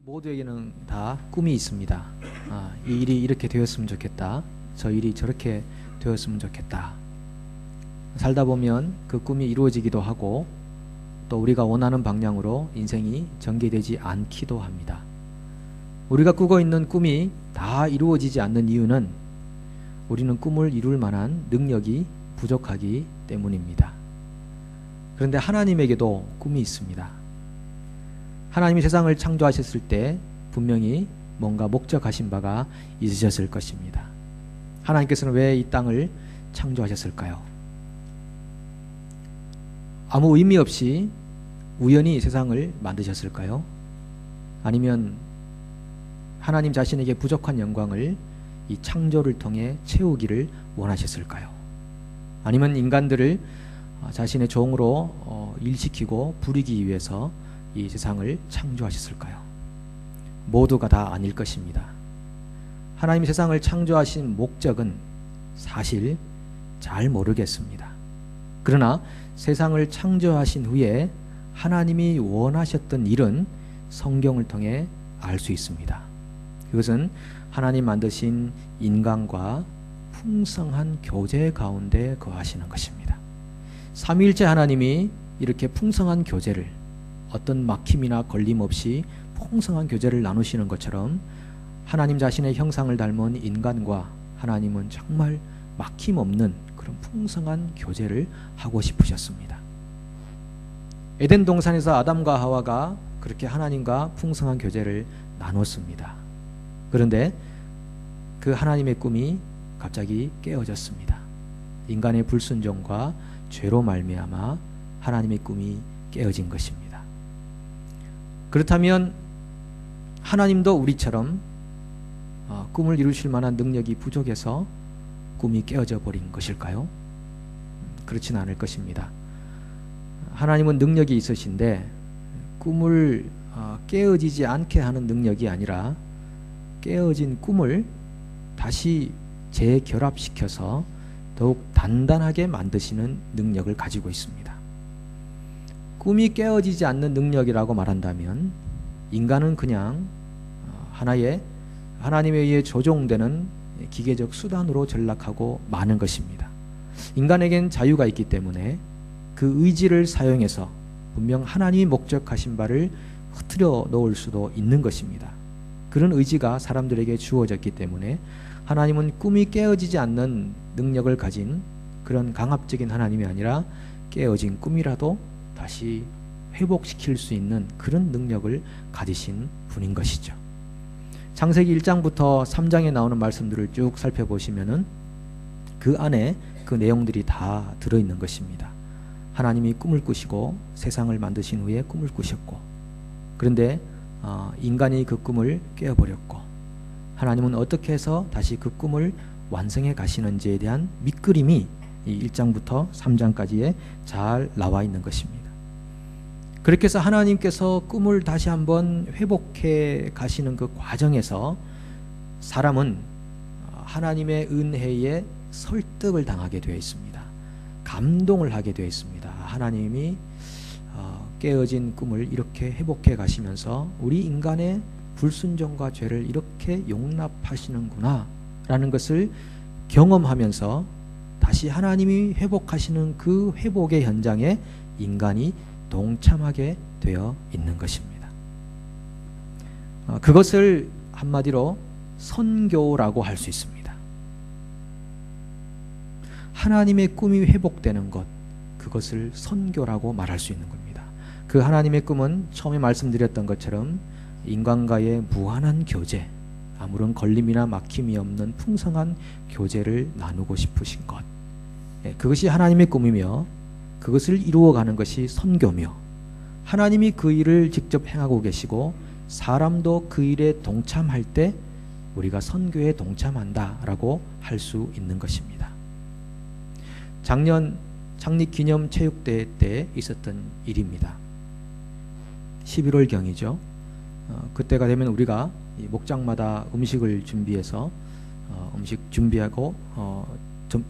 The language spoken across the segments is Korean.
모두에게는 다 꿈이 있습니다. 이 일이 이렇게 되었으면 좋겠다. 저 일이 저렇게 되었으면 좋겠다. 살다 보면 그 꿈이 이루어지기도 하고 또 우리가 원하는 방향으로 인생이 전개되지 않기도 합니다. 우리가 꾸고 있는 꿈이 다 이루어지지 않는 이유는 우리는 꿈을 이룰 만한 능력이 부족하기 때문입니다. 그런데 하나님에게도 꿈이 있습니다. 하나님이 세상을 창조하셨을 때 분명히 뭔가 목적하신 바가 있으셨을 것입니다. 하나님께서는 왜 이 땅을 창조하셨을까요? 아무 의미 없이 우연히 세상을 만드셨을까요? 아니면 하나님 자신에게 부족한 영광을 이 창조를 통해 채우기를 원하셨을까요? 아니면 인간들을 자신의 종으로 일시키고 부리기 위해서 이 세상을 창조하셨을까요? 모두가 다 아닐 것입니다. 하나님이 세상을 창조하신 목적은 사실 잘 모르겠습니다. 그러나 세상을 창조하신 후에 하나님이 원하셨던 일은 성경을 통해 알 수 있습니다. 그것은 하나님 만드신 인간과 풍성한 교제 가운데 거하시는 것입니다. 삼위일체 하나님이 이렇게 풍성한 교제를 어떤 막힘이나 걸림 없이 풍성한 교제를 나누시는 것처럼 하나님 자신의 형상을 닮은 인간과 하나님은 정말 막힘없는 그런 풍성한 교제를 하고 싶으셨습니다. 에덴 동산에서 아담과 하와가 그렇게 하나님과 풍성한 교제를 나눴습니다. 그런데 그 하나님의 꿈이 갑자기 깨어졌습니다. 인간의 불순종과 죄로 말미암아 하나님의 꿈이 깨어진 것입니다. 그렇다면 하나님도 우리처럼 꿈을 이루실 만한 능력이 부족해서 꿈이 깨어져 버린 것일까요? 그렇지는 않을 것입니다. 하나님은 능력이 있으신데 꿈을 깨어지지 않게 하는 능력이 아니라 깨어진 꿈을 다시 재결합시켜서 더욱 단단하게 만드시는 능력을 가지고 있습니다. 꿈이 깨어지지 않는 능력이라고 말한다면 인간은 그냥 하나의 하나님에 의해 조종되는 기계적 수단으로 전락하고 마는 것입니다. 인간에겐 자유가 있기 때문에 그 의지를 사용해서 분명 하나님이 목적하신 바를 흐트려 놓을 수도 있는 것입니다. 그런 의지가 사람들에게 주어졌기 때문에 하나님은 꿈이 깨어지지 않는 능력을 가진 그런 강압적인 하나님이 아니라 깨어진 꿈이라도 다시 회복시킬 수 있는 그런 능력을 가지신 분인 것이죠. 창세기 1장부터 3장에 나오는 말씀들을 쭉 살펴보시면은 그 안에 그 내용들이 다 들어있는 것입니다. 하나님이 꿈을 꾸시고 세상을 만드신 후에 꿈을 꾸셨고, 그런데 인간이 그 꿈을 깨어버렸고, 하나님은 어떻게 해서 다시 그 꿈을 완성해 가시는지에 대한 밑그림이 이 1장부터 3장까지에 잘 나와 있는 것입니다. 그렇게 해서 하나님께서 꿈을 다시 한번 회복해 가시는 그 과정에서 사람은 하나님의 은혜에 설득을 당하게 되어 있습니다. 감동을 하게 되어 있습니다. 하나님이 깨어진 꿈을 이렇게 회복해 가시면서 우리 인간의 불순종과 죄를 이렇게 용납하시는구나 라는 것을 경험하면서 다시 하나님이 회복하시는 그 회복의 현장에 인간이 동참하게 되어 있는 것입니다. 그것을 한마디로 선교라고 할 수 있습니다. 하나님의 꿈이 회복되는 것, 그것을 선교라고 말할 수 있는 겁니다. 그 하나님의 꿈은 처음에 말씀드렸던 것처럼 인간과의 무한한 교제, 아무런 걸림이나 막힘이 없는 풍성한 교제를 나누고 싶으신 것, 그것이 하나님의 꿈이며 그것을 이루어가는 것이 선교며, 하나님이 그 일을 직접 행하고 계시고 사람도 그 일에 동참할 때 우리가 선교에 동참한다라고 할 수 있는 것입니다. 작년 창립기념 체육대회 때 있었던 일입니다. 11월경이죠. 그때가 되면 우리가 목장마다 음식을 준비해서 음식 준비하고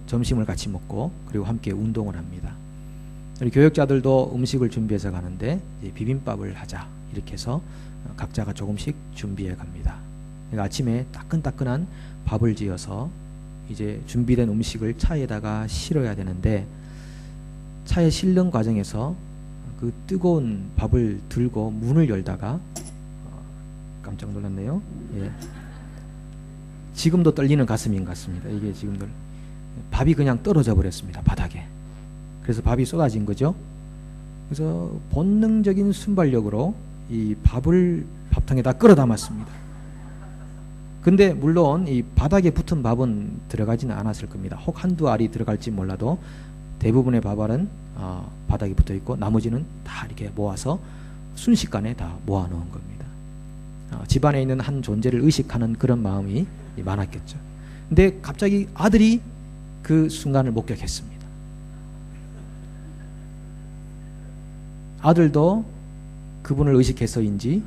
점심을 같이 먹고 그리고 함께 운동을 합니다. 우리 교역자들도 음식을 준비해서 가는데 이제 비빔밥을 하자 이렇게 해서 각자가 조금씩 준비해 갑니다. 그러니까 아침에 따끈따끈한 밥을 지어서 이제 준비된 음식을 차에다가 실어야 되는데 차에 실는 과정에서 그 뜨거운 밥을 들고 문을 열다가 깜짝 놀랐네요. 예. 지금도 떨리는 가슴인 것 같습니다. 이게 지금도 밥이 그냥 떨어져 버렸습니다. 바닥에. 그래서 밥이 쏟아진 거죠. 그래서 본능적인 순발력으로 이 밥을 밥통에다 끌어 담았습니다. 근데 물론 이 바닥에 붙은 밥은 들어가지는 않았을 겁니다. 혹 한두 알이 들어갈지 몰라도 대부분의 밥알은 바닥에 붙어 있고 나머지는 다 이렇게 모아서 순식간에 다 모아 놓은 겁니다. 집안에 있는 한 존재를 의식하는 그런 마음이 많았겠죠. 근데 갑자기 아들이 그 순간을 목격했습니다. 아들도 그분을 의식해서인지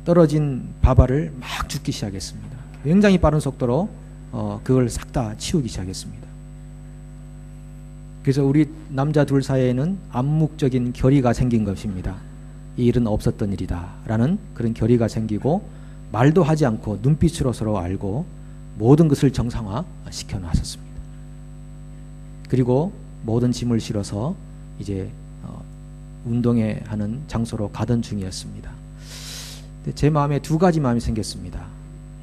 떨어진 밥알을 막 줍기 시작했습니다. 굉장히 빠른 속도로 그걸 싹 다 치우기 시작했습니다. 그래서 우리 남자 둘 사이에는 암묵적인 결의가 생긴 것입니다. 이 일은 없었던 일이다 라는 그런 결의가 생기고 말도 하지 않고 눈빛으로 서로 알고 모든 것을 정상화 시켜 놨었습니다. 그리고 모든 짐을 실어서 이제 운동회 하는 장소로 가던 중이었습니다. 제 마음에 두 가지 마음이 생겼습니다.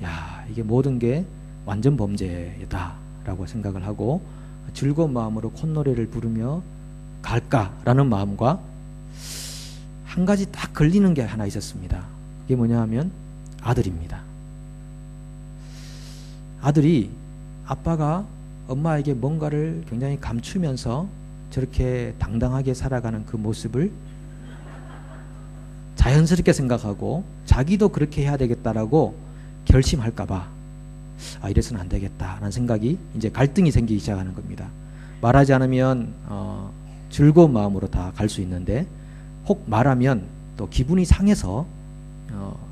야, 이게 모든 게 완전 범죄다 라고 생각을 하고 즐거운 마음으로 콧노래를 부르며 갈까라는 마음과 한 가지 딱 걸리는 게 하나 있었습니다. 그게 뭐냐 하면 아들입니다. 아들이 아빠가 엄마에게 뭔가를 굉장히 감추면서 저렇게 당당하게 살아가는 그 모습을 자연스럽게 생각하고 자기도 그렇게 해야 되겠다라고 결심할까봐 이래서는 안 되겠다라는 생각이 이제 갈등이 생기기 시작하는 겁니다. 말하지 않으면 즐거운 마음으로 다 갈 수 있는데 혹 말하면 또 기분이 상해서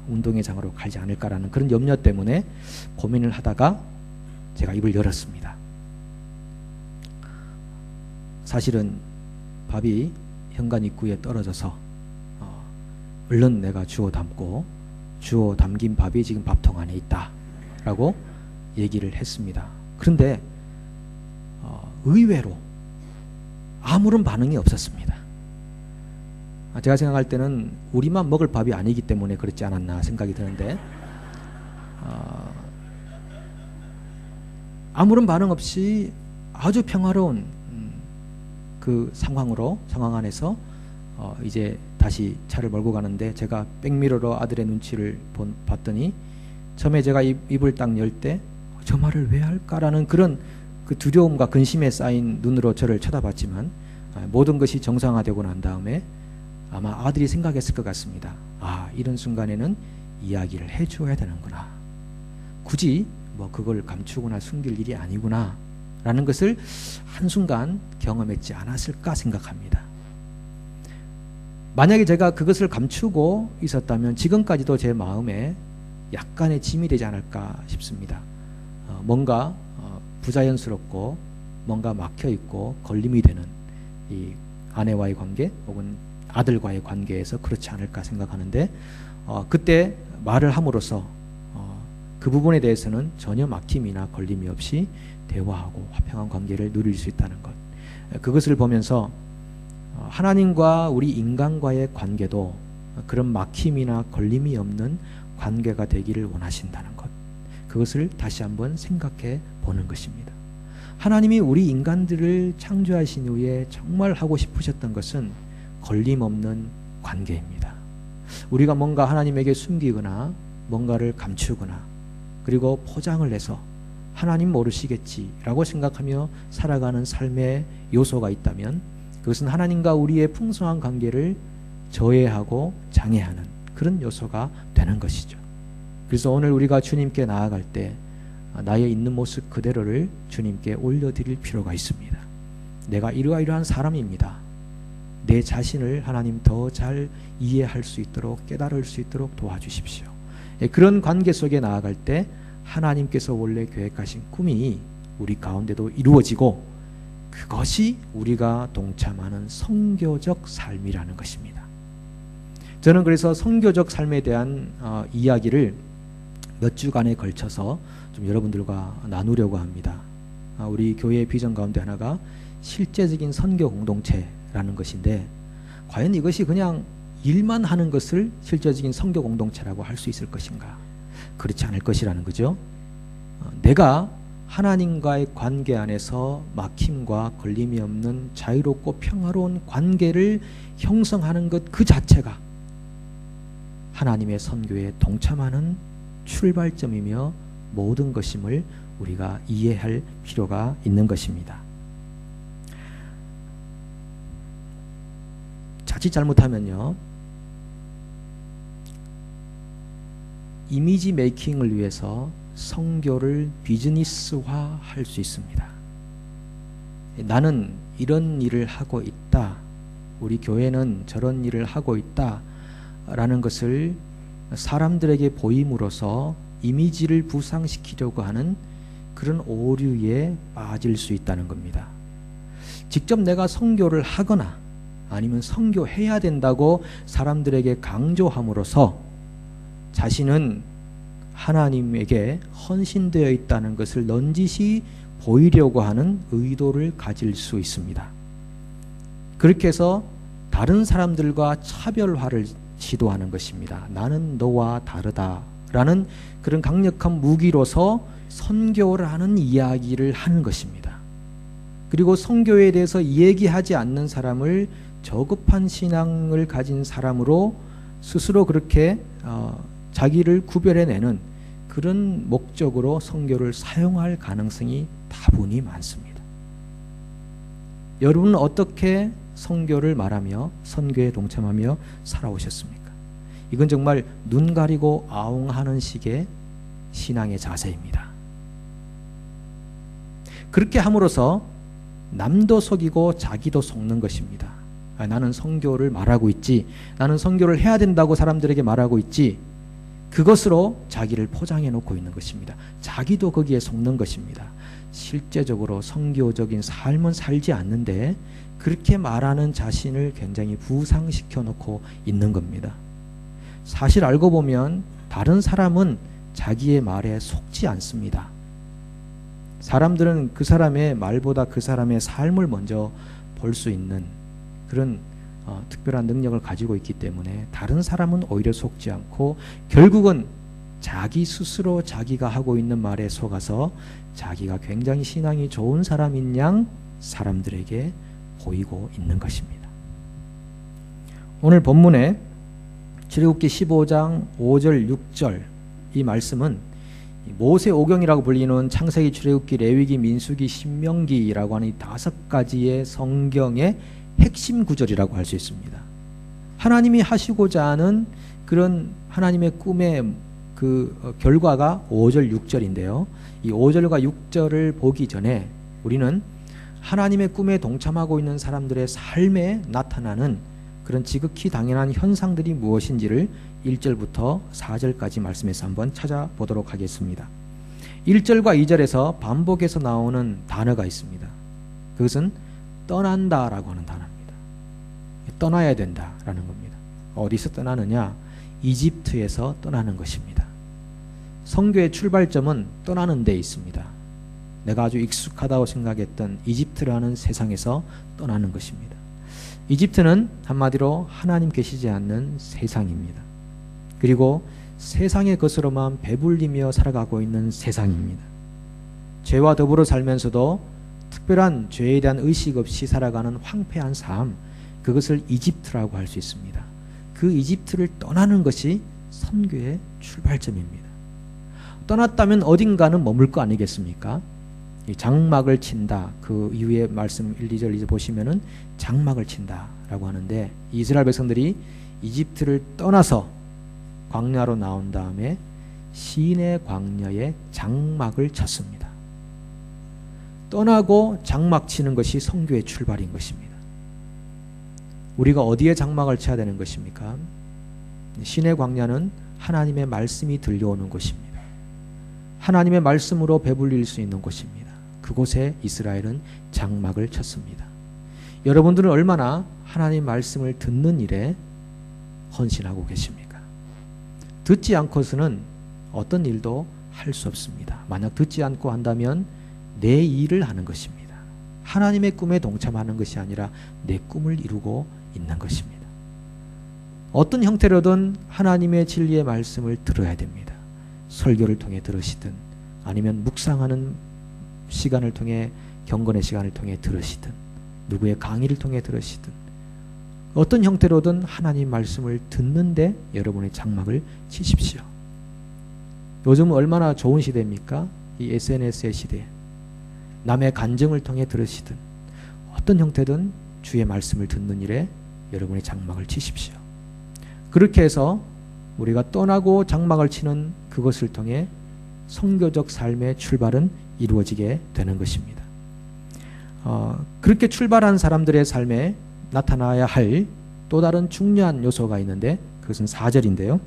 운동회장으로 가지 않을까라는 그런 염려 때문에 고민을 하다가 제가 입을 열었습니다. 사실은 밥이 현관 입구에 떨어져서 얼른 내가 주워 담고 주워 담긴 밥이 지금 밥통 안에 있다 라고 얘기를 했습니다. 그런데 의외로 아무런 반응이 없었습니다. 제가 생각할 때는 우리만 먹을 밥이 아니기 때문에 그렇지 않았나 생각이 드는데 아무런 반응 없이 아주 평화로운 그 상황 안에서 이제 다시 차를 몰고 가는데 제가 백미러로 아들의 눈치를 봤더니 처음에 제가 입을 딱 열 때 저 말을 왜 할까라는 그런 그 두려움과 근심에 쌓인 눈으로 저를 쳐다봤지만 모든 것이 정상화되고 난 다음에 아마 아들이 생각했을 것 같습니다. 이런 순간에는 이야기를 해줘야 되는구나. 굳이 뭐 그걸 감추거나 숨길 일이 아니구나 라는 것을 한순간 경험했지 않았을까 생각합니다. 만약에 제가 그것을 감추고 있었다면 지금까지도 제 마음에 약간의 짐이 되지 않을까 싶습니다. 뭔가 부자연스럽고 뭔가 막혀있고 걸림이 되는 이 아내와의 관계 혹은 아들과의 관계에서 그렇지 않을까 생각하는데 그때 말을 함으로써 그 부분에 대해서는 전혀 막힘이나 걸림이 없이 대화하고 화평한 관계를 누릴 수 있다는 것, 그것을 보면서 하나님과 우리 인간과의 관계도 그런 막힘이나 걸림이 없는 관계가 되기를 원하신다는 것, 그것을 다시 한번 생각해 보는 것입니다. 하나님이 우리 인간들을 창조하신 후에 정말 하고 싶으셨던 것은 걸림없는 관계입니다. 우리가 뭔가 하나님에게 숨기거나 뭔가를 감추거나 그리고 포장을 해서 하나님 모르시겠지라고 생각하며 살아가는 삶의 요소가 있다면 그것은 하나님과 우리의 풍성한 관계를 저해하고 장애하는 그런 요소가 되는 것이죠. 그래서 오늘 우리가 주님께 나아갈 때 나의 있는 모습 그대로를 주님께 올려드릴 필요가 있습니다. 내가 이러이러한 사람입니다. 내 자신을 하나님 더 잘 이해할 수 있도록 깨달을 수 있도록 도와주십시오. 그런 관계 속에 나아갈 때 하나님께서 원래 계획하신 꿈이 우리 가운데도 이루어지고 그것이 우리가 동참하는 선교적 삶이라는 것입니다. 저는 그래서 선교적 삶에 대한 이야기를 몇 주간에 걸쳐서 좀 여러분들과 나누려고 합니다. 우리 교회의 비전 가운데 하나가 실제적인 선교 공동체라는 것인데, 과연 이것이 그냥 일만 하는 것을 실제적인 선교 공동체라고 할 수 있을 것인가? 그렇지 않을 것이라는 거죠. 내가 하나님과의 관계 안에서 막힘과 걸림이 없는 자유롭고 평화로운 관계를 형성하는 것 그 자체가 하나님의 선교에 동참하는 출발점이며 모든 것임을 우리가 이해할 필요가 있는 것입니다. 자칫 잘못하면요, 이미지 메이킹을 위해서 선교를 비즈니스화 할 수 있습니다. 나는 이런 일을 하고 있다, 우리 교회는 저런 일을 하고 있다 라는 것을 사람들에게 보임으로써 이미지를 부상시키려고 하는 그런 오류에 빠질 수 있다는 겁니다. 직접 내가 선교를 하거나 아니면 선교해야 된다고 사람들에게 강조함으로써 자신은 하나님에게 헌신되어 있다는 것을 넌지시 보이려고 하는 의도를 가질 수 있습니다. 그렇게 해서 다른 사람들과 차별화를 시도하는 것입니다. 나는 너와 다르다라는 그런 강력한 무기로서 선교라는 이야기를 하는 것입니다. 그리고 선교에 대해서 얘기하지 않는 사람을 저급한 신앙을 가진 사람으로 스스로 그렇게 자기를 구별해내는 그런 목적으로 선교를 사용할 가능성이 다분히 많습니다. 여러분은 어떻게 선교를 말하며 선교에 동참하며 살아오셨습니까? 이건 정말 눈 가리고 아웅하는 식의 신앙의 자세입니다. 그렇게 함으로써 남도 속이고 자기도 속는 것입니다. 나는 선교를 말하고 있지, 나는 선교를 해야 된다고 사람들에게 말하고 있지, 그것으로 자기를 포장해 놓고 있는 것입니다. 자기도 거기에 속는 것입니다. 실제적으로 선교적인 삶은 살지 않는데 그렇게 말하는 자신을 굉장히 부상시켜 놓고 있는 겁니다. 사실 알고 보면 다른 사람은 자기의 말에 속지 않습니다. 사람들은 그 사람의 말보다 그 사람의 삶을 먼저 볼 수 있는 그런 특별한 능력을 가지고 있기 때문에 다른 사람은 오히려 속지 않고 결국은 자기 스스로 자기가 하고 있는 말에 속아서 자기가 굉장히 신앙이 좋은 사람인 양 사람들에게 보이고 있는 것입니다. 오늘 본문에 출애굽기 15장 5절 6절 이 말씀은 모세 오경이라고 불리는 창세기, 출애굽기, 레위기, 민수기, 신명기라고 하는 이 5가지의 성경의 핵심 구절이라고 할 수 있습니다. 하나님이 하시고자 하는 그런 하나님의 꿈의 그 결과가 5절 6절인데요. 이 5절과 6절을 보기 전에 우리는 하나님의 꿈에 동참하고 있는 사람들의 삶에 나타나는 그런 지극히 당연한 현상들이 무엇인지를 1절부터 4절까지 말씀에서 한번 찾아보도록 하겠습니다. 1절과 2절에서 반복해서 나오는 단어가 있습니다. 그것은 떠난다라고 하는 단어입니다. 떠나야 된다라는 겁니다. 어디서 떠나느냐? 이집트에서 떠나는 것입니다. 선교의 출발점은 떠나는 데 있습니다. 내가 아주 익숙하다고 생각했던 이집트라는 세상에서 떠나는 것입니다. 이집트는 한마디로 하나님 계시지 않는 세상입니다. 그리고 세상의 것으로만 배불리며 살아가고 있는 세상입니다. 죄와 더불어 살면서도 특별한 죄에 대한 의식 없이 살아가는 황폐한 삶, 그것을 이집트라고 할 수 있습니다. 그 이집트를 떠나는 것이 선교의 출발점입니다. 떠났다면 어딘가는 머물 거 아니겠습니까? 이 장막을 친다. 그 이후에 말씀 1, 2절 이제 보시면은 장막을 친다라고 하는데 이스라엘 백성들이 이집트를 떠나서 광야로 나온 다음에 시내 광야에 장막을 쳤습니다. 떠나고 장막 치는 것이 선교의 출발인 것입니다. 우리가 어디에 장막을 쳐야 되는 것입니까? 시내 광야는 하나님의 말씀이 들려오는 곳입니다. 하나님의 말씀으로 배불릴 수 있는 곳입니다. 그곳에 이스라엘은 장막을 쳤습니다. 여러분들은 얼마나 하나님 말씀을 듣는 일에 헌신하고 계십니까? 듣지 않고서는 어떤 일도 할 수 없습니다. 만약 듣지 않고 한다면 내 일을 하는 것입니다. 하나님의 꿈에 동참하는 것이 아니라 내 꿈을 이루고 있는 것입니다. 어떤 형태로든 하나님의 진리의 말씀을 들어야 됩니다. 설교를 통해 들으시든 아니면 묵상하는 시간을 통해 경건의 시간을 통해 들으시든 누구의 강의를 통해 들으시든 어떤 형태로든 하나님 말씀을 듣는데 여러분의 장막을 치십시오. 요즘 얼마나 좋은 시대입니까? 이 SNS의 시대. 남의 간증을 통해 들으시든 어떤 형태든 주의 말씀을 듣는 일에 여러분의 장막을 치십시오. 그렇게 해서 우리가 떠나고 장막을 치는 그것을 통해 선교적 삶의 출발은 이루어지게 되는 것입니다. 그렇게 출발한 사람들의 삶에 나타나야 할 또 다른 중요한 요소가 있는데 그것은 4절인데요.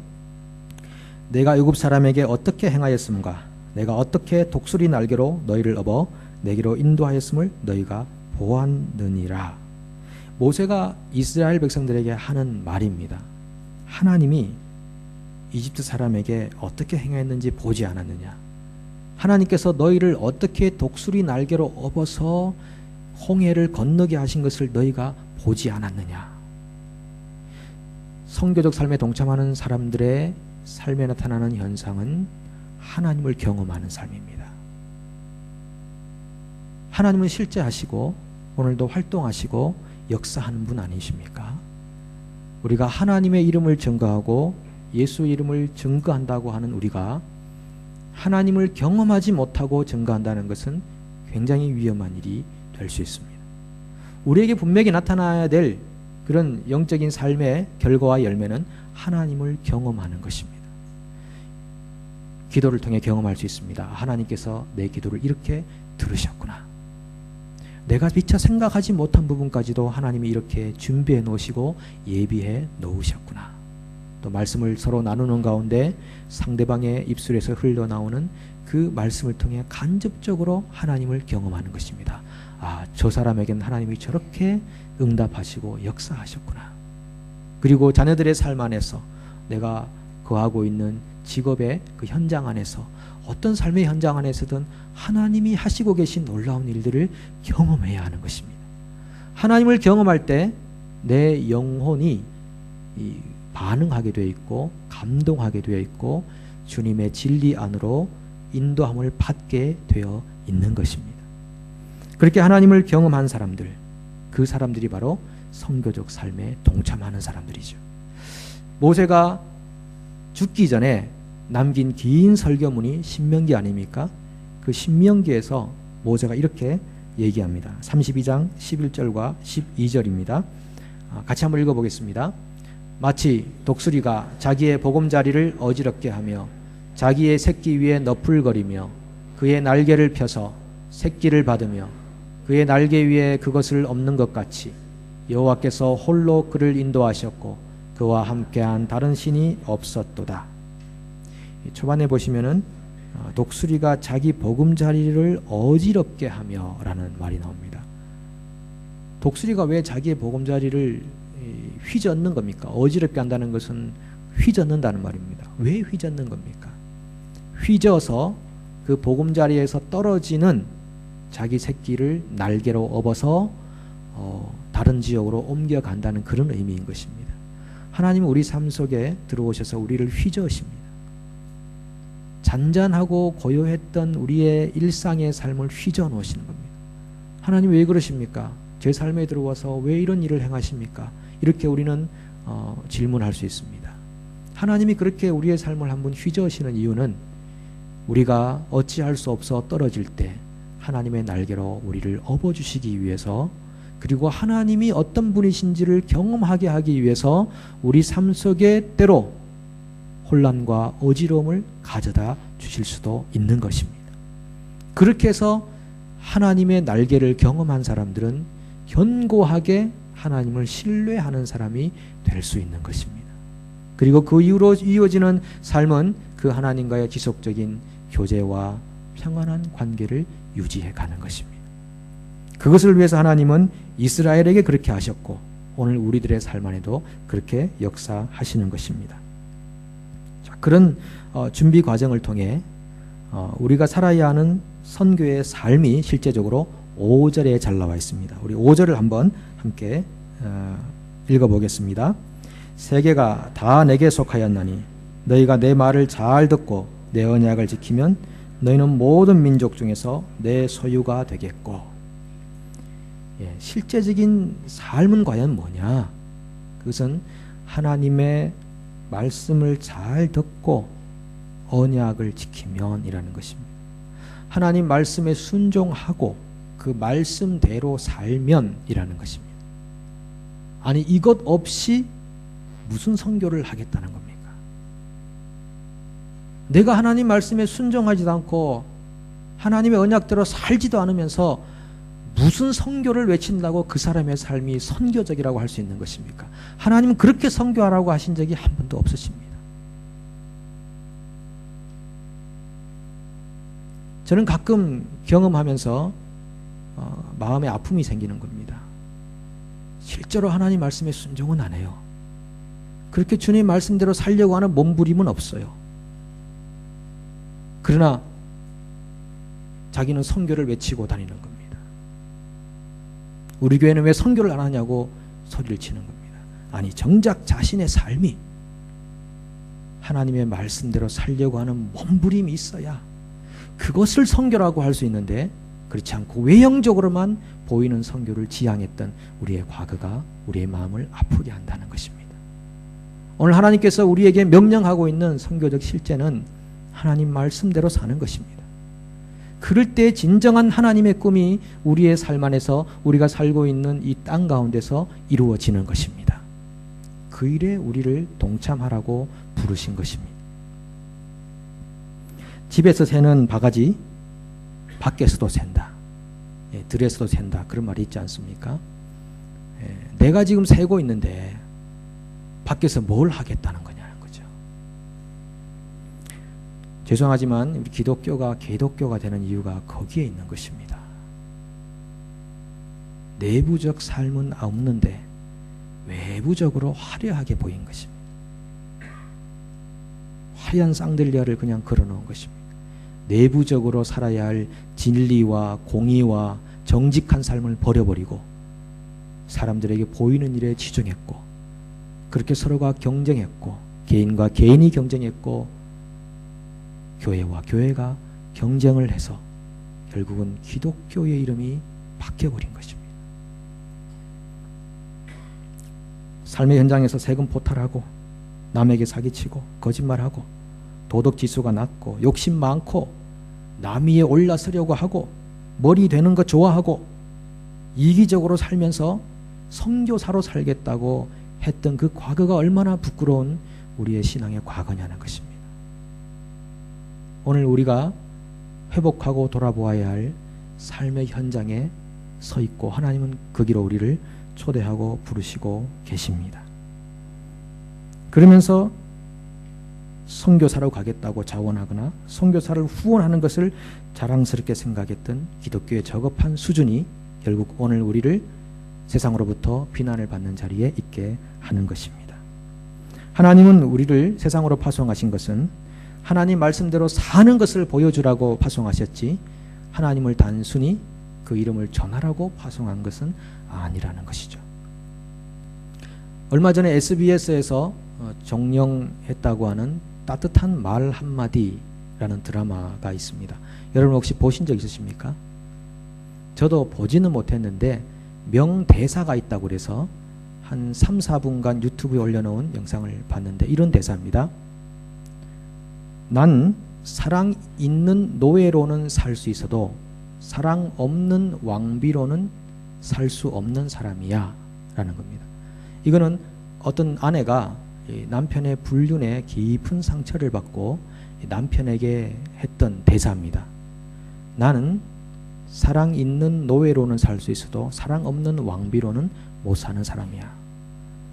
내가 애굽 사람에게 어떻게 행하였음과 내가 어떻게 독수리 날개로 너희를 업어 내게로 인도하였음을 너희가 보았느니라. 모세가 이스라엘 백성들에게 하는 말입니다. 하나님이 이집트 사람에게 어떻게 행했는지 보지 않았느냐? 하나님께서 너희를 어떻게 독수리 날개로 업어서 홍해를 건너게 하신 것을 너희가 보지 않았느냐? 선교적 삶에 동참하는 사람들의 삶에 나타나는 현상은 하나님을 경험하는 삶입니다. 하나님은 실제 하시고 오늘도 활동하시고 역사하는 분 아니십니까? 우리가 하나님의 이름을 증거하고 예수 이름을 증거한다고 하는 우리가 하나님을 경험하지 못하고 증거한다는 것은 굉장히 위험한 일이 될 수 있습니다. 우리에게 분명히 나타나야 될 그런 영적인 삶의 결과와 열매는 하나님을 경험하는 것입니다. 기도를 통해 경험할 수 있습니다. 하나님께서 내 기도를 이렇게 들으셨구나. 내가 미처 생각하지 못한 부분까지도 하나님이 이렇게 준비해 놓으시고 예비해 놓으셨구나. 또 말씀을 서로 나누는 가운데 상대방의 입술에서 흘러나오는 그 말씀을 통해 간접적으로 하나님을 경험하는 것입니다. 아, 저 사람에겐 하나님이 저렇게 응답하시고 역사하셨구나. 그리고 자녀들의 삶 안에서 내가 거하고 있는 직업의 그 현장 안에서 어떤 삶의 현장 안에서든 하나님이 하시고 계신 놀라운 일들을 경험해야 하는 것입니다. 하나님을 경험할 때 내 영혼이 반응하게 되어 있고 감동하게 되어 있고 주님의 진리 안으로 인도함을 받게 되어 있는 것입니다. 그렇게 하나님을 경험한 사람들, 그 사람들이 바로 선교적 삶에 동참하는 사람들이죠. 모세가 죽기 전에 남긴 긴 설교문이 신명기 아닙니까? 그 신명기에서 모세가 이렇게 얘기합니다. 32장 11절과 12절입니다. 같이 한번 읽어보겠습니다. 마치 독수리가 자기의 보금자리를 어지럽게 하며 자기의 새끼 위에 너풀거리며 그의 날개를 펴서 새끼를 받으며 그의 날개 위에 그것을 엎는 것 같이 여호와께서 홀로 그를 인도하셨고 그와 함께한 다른 신이 없었도다. 초반에 보시면은 독수리가 자기 보금자리를 어지럽게 하며 라는 말이 나옵니다. 독수리가 왜 자기의 보금자리를 휘젓는 겁니까? 어지럽게 한다는 것은 휘젓는다는 말입니다. 왜 휘젓는 겁니까? 휘저어서 그 보금자리에서 떨어지는 자기 새끼를 날개로 업어서 다른 지역으로 옮겨간다는 그런 의미인 것입니다. 하나님은 우리 삶 속에 들어오셔서 우리를 휘저으십니다. 잔잔하고 고요했던 우리의 일상의 삶을 휘저어 놓으시는 겁니다. 하나님 왜 그러십니까? 제 삶에 들어와서 왜 이런 일을 행하십니까? 이렇게 우리는 질문할 수 있습니다. 하나님이 그렇게 우리의 삶을 한번 휘저으시는 이유는 우리가 어찌할 수 없어 떨어질 때 하나님의 날개로 우리를 업어주시기 위해서, 그리고 하나님이 어떤 분이신지를 경험하게 하기 위해서 우리 삶 속에 때로 혼란과 어지러움을 가져다 주실 수도 있는 것입니다. 그렇게 해서 하나님의 날개를 경험한 사람들은 견고하게 하나님을 신뢰하는 사람이 될 수 있는 것입니다. 그리고 그 이후로 이어지는 삶은 그 하나님과의 지속적인 교제와 평안한 관계를 유지해 가는 것입니다. 그것을 위해서 하나님은 이스라엘에게 그렇게 하셨고 오늘 우리들의 삶 안에도 그렇게 역사하시는 것입니다. 자, 그런 준비 과정을 통해 우리가 살아야 하는 선교의 삶이 실제적으로 5절에 잘 나와 있습니다. 우리 5절을 한번 함께 읽어보겠습니다. 세계가 다 내게 속하였나니 너희가 내 말을 잘 듣고 내 언약을 지키면 너희는 모든 민족 중에서 내 소유가 되겠고. 실제적인 삶은 과연 뭐냐? 그것은 하나님의 말씀을 잘 듣고 언약을 지키면 이라는 것입니다. 하나님 말씀에 순종하고 그 말씀대로 살면 이라는 것입니다. 아니 이것 없이 무슨 선교를 하겠다는 겁니까? 내가 하나님 말씀에 순종하지도 않고 하나님의 언약대로 살지도 않으면서 무슨 선교를 외친다고 그 사람의 삶이 선교적이라고 할 수 있는 것입니까? 하나님은 그렇게 선교하라고 하신 적이 한 번도 없으십니다. 저는 가끔 경험하면서 마음에 아픔이 생기는 겁니다. 실제로 하나님 말씀에 순종은 안 해요. 그렇게 주님 말씀대로 살려고 하는 몸부림은 없어요. 그러나 자기는 선교를 외치고 다니는 겁니다. 우리 교회는 왜 선교를 안 하냐고 소리를 치는 겁니다. 아니 정작 자신의 삶이 하나님의 말씀대로 살려고 하는 몸부림이 있어야 그것을 선교라고 할 수 있는데 그렇지 않고 외형적으로만 보이는 선교를 지향했던 우리의 과거가 우리의 마음을 아프게 한다는 것입니다. 오늘 하나님께서 우리에게 명령하고 있는 선교적 실제는 하나님 말씀대로 사는 것입니다. 그럴 때 진정한 하나님의 꿈이 우리의 삶 안에서 우리가 살고 있는 이 땅 가운데서 이루어지는 것입니다. 그 일에 우리를 동참하라고 부르신 것입니다. 집에서 새는 바가지 밖에서도 샌다. 들에서도 샌다. 그런 말이 있지 않습니까? 내가 지금 새고 있는데 밖에서 뭘 하겠다는 거냐는 거죠. 죄송하지만 우리 기독교가 개독교가 되는 이유가 거기에 있는 것입니다. 내부적 삶은 없는데 외부적으로 화려하게 보인 것입니다. 화려한 쌍들리아를 그냥 걸어놓은 것입니다. 내부적으로 살아야 할 진리와 공의와 정직한 삶을 버려버리고 사람들에게 보이는 일에 치중했고 그렇게 서로가 경쟁했고 개인과 개인이 경쟁했고 교회와 교회가 경쟁을 해서 결국은 기독교의 이름이 바뀌어버린 것입니다. 삶의 현장에서 세금 포탈하고 남에게 사기치고 거짓말하고 도덕지수가 낮고 욕심 많고 남 위에 올라서려고 하고 머리 되는 거 좋아하고 이기적으로 살면서 선교사로 살겠다고 했던 그 과거가 얼마나 부끄러운 우리의 신앙의 과거냐는 것입니다. 오늘 우리가 회복하고 돌아보아야 할 삶의 현장에 서 있고 하나님은 그 길로 우리를 초대하고 부르시고 계십니다. 그러면서 선교사로 가겠다고 자원하거나 선교사를 후원하는 것을 자랑스럽게 생각했던 기독교의 저급한 수준이 결국 오늘 우리를 세상으로부터 비난을 받는 자리에 있게 하는 것입니다. 하나님은 우리를 세상으로 파송하신 것은 하나님 말씀대로 사는 것을 보여주라고 파송하셨지 하나님을 단순히 그 이름을 전하라고 파송한 것은 아니라는 것이죠. 얼마 전에 SBS에서 종영했다고 하는 따뜻한 말 한마디라는 드라마가 있습니다. 여러분 혹시 보신 적 있으십니까? 저도 보지는 못했는데 명대사가 있다고 그래서 한 3, 4분간 유튜브에 올려놓은 영상을 봤는데 이런 대사입니다. 난 사랑 있는 노예로는 살 수 있어도 사랑 없는 왕비로는 살 수 없는 사람이야 라는 겁니다. 이거는 어떤 아내가 남편의 불륜에 깊은 상처를 받고 남편에게 했던 대사입니다. 나는 사랑 있는 노예로는 살 수 있어도 사랑 없는 왕비로는 못 사는 사람이야.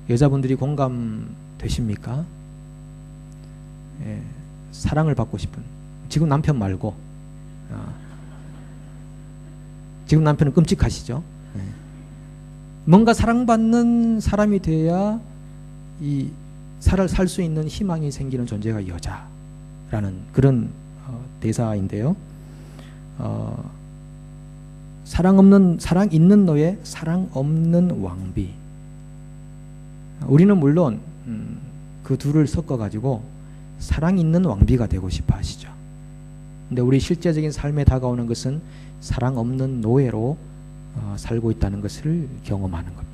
여자분들이 공감되십니까? 사랑을 받고 싶은 지금 남편 말고 지금 남편은 끔찍하시죠? 뭔가 사랑받는 사람이 돼야 이 살 수 있는 희망이 생기는 존재가 여자라는 그런 대사인데요. 사랑 있는 노예, 사랑 없는 왕비. 우리는 물론 그 둘을 섞어가지고 사랑 있는 왕비가 되고 싶어 하시죠. 근데 우리 실제적인 삶에 다가오는 것은 사랑 없는 노예로 살고 있다는 것을 경험하는 겁니다.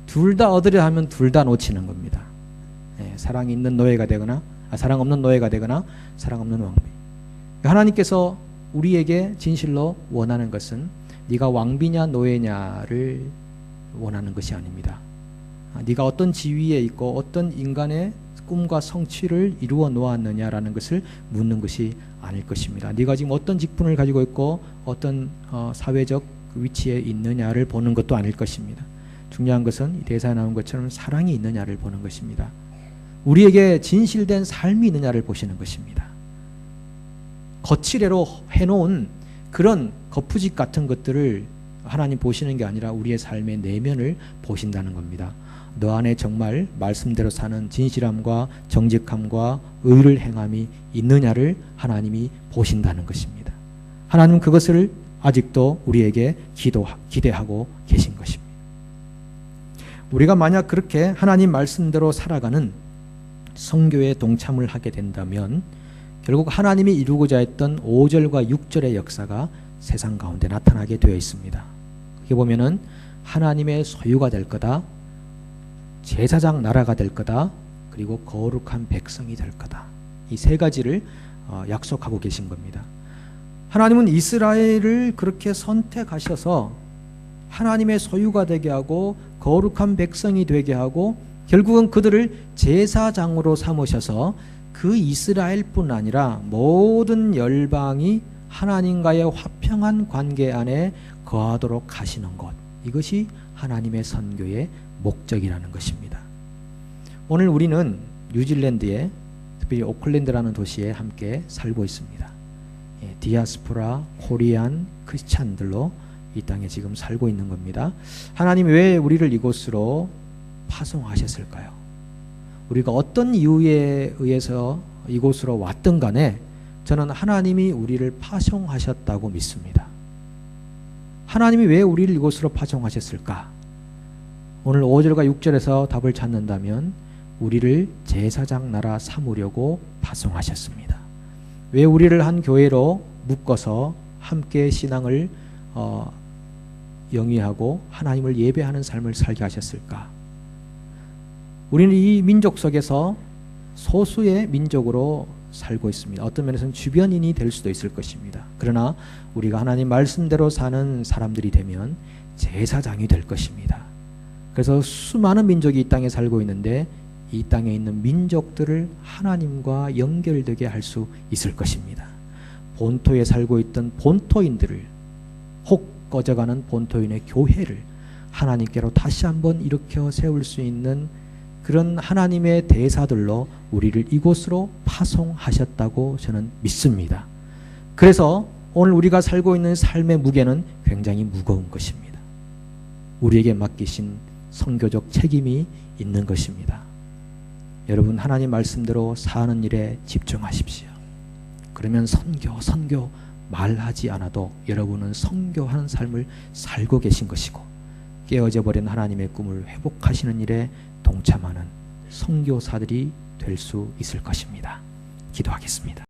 둘 다 얻으려 하면 둘 다 놓치는 겁니다. 사랑 있는 노예가 되거나 사랑 없는 노예가 되거나 사랑 없는 왕비. 하나님께서 우리에게 진실로 원하는 것은 네가 왕비냐 노예냐를 원하는 것이 아닙니다. 네가 어떤 지위에 있고 어떤 인간의 꿈과 성취를 이루어 놓았느냐라는 것을 묻는 것이 아닐 것입니다. 네가 지금 어떤 직분을 가지고 있고 어떤 사회적 위치에 있느냐를 보는 것도 아닐 것입니다. 중요한 것은 이 대사에 나온 것처럼 사랑이 있느냐를 보는 것입니다. 우리에게 진실된 삶이 있느냐를 보시는 것입니다. 거칠애로 해놓은 그런 거푸집 같은 것들을 하나님 보시는 게 아니라 우리의 삶의 내면을 보신다는 겁니다. 너 안에 정말 말씀대로 사는 진실함과 정직함과 의를 행함이 있느냐를 하나님이 보신다는 것입니다. 하나님은 그것을 아직도 우리에게 기대하고 계신 것입니다. 우리가 만약 그렇게 하나님 말씀대로 살아가는 성교에 동참을 하게 된다면 결국 하나님이 이루고자 했던 5절과 6절의 역사가 세상 가운데 나타나게 되어 있습니다. 그게 보면은 하나님의 소유가 될 거다, 제사장 나라가 될 거다, 그리고 거룩한 백성이 될 거다. 이 세 가지를 약속하고 계신 겁니다. 하나님은 이스라엘을 그렇게 선택하셔서 하나님의 소유가 되게 하고 거룩한 백성이 되게 하고 결국은 그들을 제사장으로 삼으셔서 그 이스라엘뿐 아니라 모든 열방이 하나님과의 화평한 관계 안에 거하도록 하시는 것, 이것이 하나님의 선교의 목적이라는 것입니다. 오늘 우리는 뉴질랜드에 특별히 오클랜드라는 도시에 함께 살고 있습니다. 디아스포라 코리안 크리스찬들로 이 땅에 지금 살고 있는 겁니다. 하나님이 왜 우리를 이곳으로 파송하셨을까요? 우리가 어떤 이유에 의해서 이곳으로 왔든 간에 저는 하나님이 우리를 파송하셨다고 믿습니다. 하나님이 왜 우리를 이곳으로 파송하셨을까? 오늘 5절과 6절에서 답을 찾는다면 우리를 제사장 나라 삼으려고 파송하셨습니다. 왜 우리를 한 교회로 묶어서 함께 신앙을 영위하고 하나님을 예배하는 삶을 살게 하셨을까? 우리는 이 민족 속에서 소수의 민족으로 살고 있습니다. 어떤 면에서는 주변인이 될 수도 있을 것입니다. 그러나 우리가 하나님 말씀대로 사는 사람들이 되면 제사장이 될 것입니다. 그래서 수많은 민족이 이 땅에 살고 있는데 이 땅에 있는 민족들을 하나님과 연결되게 할 수 있을 것입니다. 본토에 살고 있던 본토인들을, 혹 꺼져가는 본토인의 교회를 하나님께로 다시 한번 일으켜 세울 수 있는 그런 하나님의 대사들로 우리를 이곳으로 파송하셨다고 저는 믿습니다. 그래서 오늘 우리가 살고 있는 삶의 무게는 굉장히 무거운 것입니다. 우리에게 맡기신 선교적 책임이 있는 것입니다. 여러분, 하나님 말씀대로 사는 일에 집중하십시오. 그러면 선교 말하지 않아도 여러분은 선교하는 삶을 살고 계신 것이고 깨어져 버린 하나님의 꿈을 회복하시는 일에 동참하는 선교사들이 될 수 있을 것입니다. 기도하겠습니다.